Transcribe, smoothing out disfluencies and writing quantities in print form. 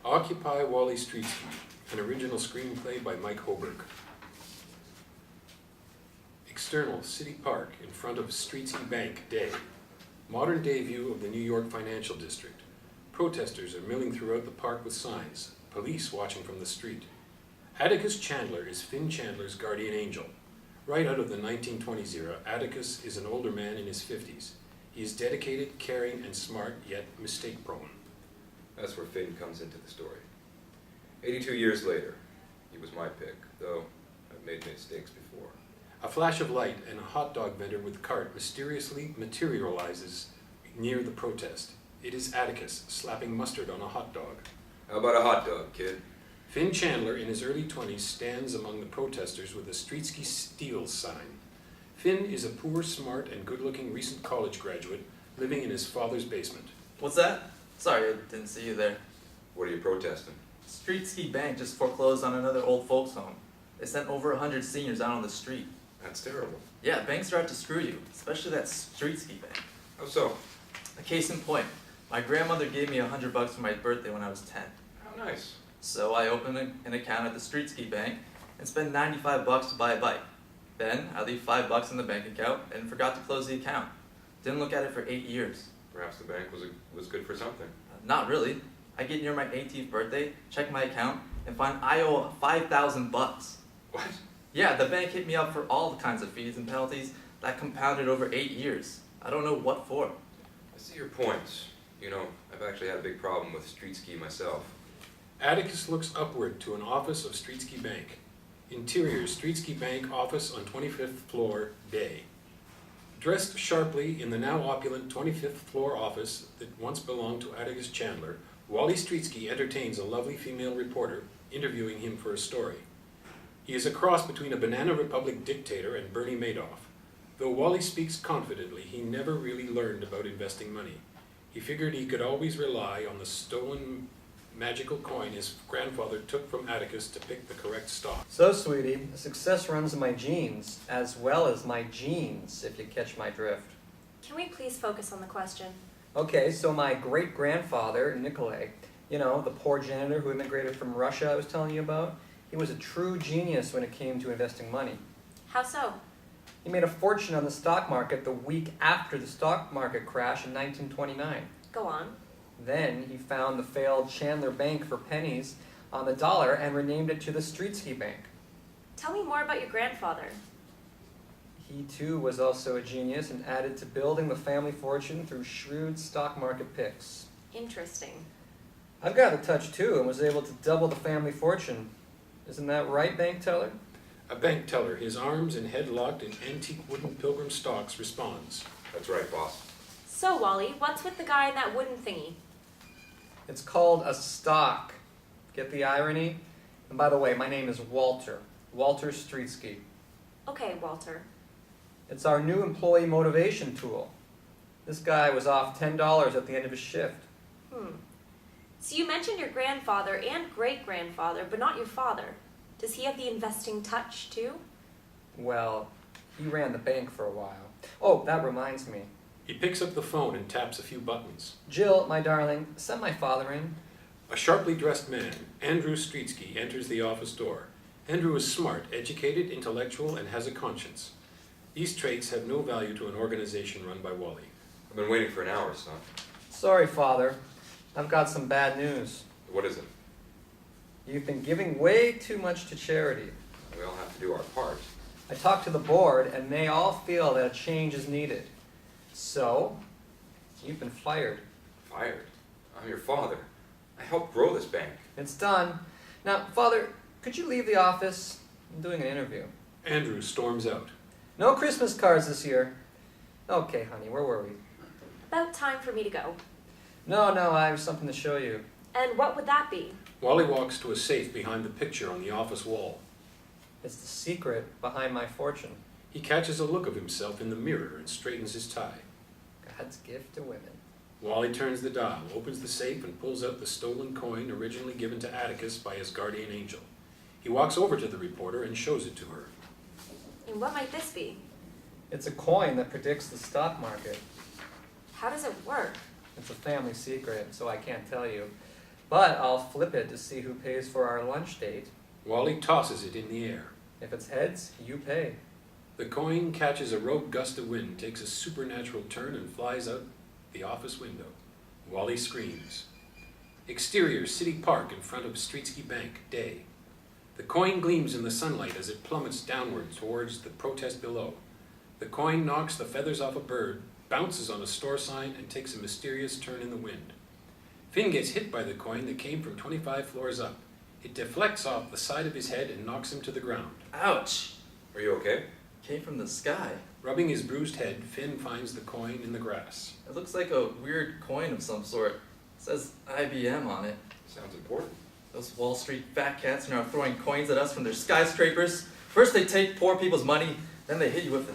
Occupy Wally Streetski, an original screenplay by Mike Hoberg. External City Park in front of Streetski Bank, day. Modern day view of the New York financial district. Protesters are milling throughout the park with signs. Police watching from the street. Atticus Chandler is Finn Chandler's guardian angel. Right out of the 1920s era, Atticus is an older man in his 50s. He is dedicated, caring, and smart, yet mistake-prone. That's where Finn comes into the story. 82 years later, he was my pick, though I've made mistakes before. A flash of light and a hot dog vendor with cart mysteriously materializes near the protest. It is Atticus slapping mustard on a hot dog. How about a hot dog, kid? Finn Chandler, in his early 20s, stands among the protesters with a Streetski Steals sign. Finn is a poor, smart, and good-looking recent college graduate living in his father's basement. What's that? Sorry, I didn't see you there. What are you protesting? Streetski Bank just foreclosed on another old folks home. They sent over 100 seniors out on the street. That's terrible. Yeah, banks are out to screw you, especially that Streetski Bank. How so? A case in point. My grandmother gave me $100 for my birthday when I was 10. How nice. So I opened an account at the Streetski Bank and spent $95 to buy a bike. Then I leave $5 in the bank account and forgot to close the account. Didn't look at it for 8 years. Perhaps the bank was good for something. Not really. I get near my 18th birthday, check my account, and find I owe $5,000. What? Yeah, the bank hit me up for all the kinds of fees and penalties that compounded over 8 years. I don't know what for. I see your points. You know, I've actually had a big problem with Streetski myself. Atticus looks upward to an office of Streetski Bank. Interior, Streetski Bank office on 25th floor, day. Dressed sharply in the now opulent 25th floor office that once belonged to Atticus Chandler, Wally Streetski entertains a lovely female reporter interviewing him for a story. He is a cross between a Banana Republic dictator and Bernie Madoff. Though Wally speaks confidently, he never really learned about investing money. He figured he could always rely on the stolen magical coin his grandfather took from Atticus to pick the correct stock. So, sweetie, success runs in my genes, as well as my genes, if you catch my drift. Can we please focus on the question? Okay, so my great-grandfather, Nikolai, you know, the poor janitor who immigrated from Russia I was telling you about, he was a true genius when it came to investing money. How so? He made a fortune on the stock market the week after the stock market crash in 1929. Go on. Then he found the failed Chandler Bank for pennies on the dollar and renamed it to the Streetski Bank. Tell me more about your grandfather. He too was also a genius and added to building the family fortune through shrewd stock market picks. Interesting. I've got a touch too and was able to double the family fortune. Isn't that right, bank teller? A bank teller, his arms and head locked in antique wooden pilgrim stalks, responds. That's right, boss. So, Wally, what's with the guy in that wooden thingy? It's called a stock. Get the irony? And by the way, my name is Walter. Walter Streetski. Okay, Walter. It's our new employee motivation tool. This guy was off $10 at the end of his shift. So you mentioned your grandfather and great-grandfather, but not your father. Does he have the investing touch, too? Well, he ran the bank for a while. Oh, that reminds me. He picks up the phone and taps a few buttons. Jill, my darling, send my father in. A sharply dressed man, Andrew Streetski, enters the office door. Andrew is smart, educated, intellectual, and has a conscience. These traits have no value to an organization run by Wally. I've been waiting for an hour, son. Sorry, Father. I've got some bad news. What is it? You've been giving way too much to charity. We all have to do our part. I talked to the board, and they all feel that a change is needed. So, you've been fired. Fired? I'm your father. I helped grow this bank. It's done. Now, Father, could you leave the office? I'm doing an interview. Andrew storms out. No Christmas cards this year. Okay, honey, where were we? About time for me to go. No, I have something to show you. And what would that be? Wally walks to a safe behind the picture on the office wall. It's the secret behind my fortune. He catches a look of himself in the mirror and straightens his tie. God's gift to women. Wally turns the dial, opens the safe, and pulls out the stolen coin originally given to Atticus by his guardian angel. He walks over to the reporter and shows it to her. And what might this be? It's a coin that predicts the stock market. How does it work? It's a family secret, so I can't tell you. But I'll flip it to see who pays for our lunch date. Wally tosses it in the air. If it's heads, you pay. The coin catches a rogue gust of wind, takes a supernatural turn, and flies out the office window. Wally screams. Exterior, City Park in front of Streetski Bank, day. The coin gleams in the sunlight as it plummets downward towards the protest below. The coin knocks the feathers off a bird, bounces on a store sign, and takes a mysterious turn in the wind. Finn gets hit by the coin that came from 25 floors up. It deflects off the side of his head and knocks him to the ground. Ouch! Are you okay? Came from the sky. Rubbing his bruised head, Finn finds the coin in the grass. It looks like a weird coin of some sort. It says IBM on it. Sounds important. Those Wall Street fat cats are now throwing coins at us from their skyscrapers. First they take poor people's money, then they hit you with it.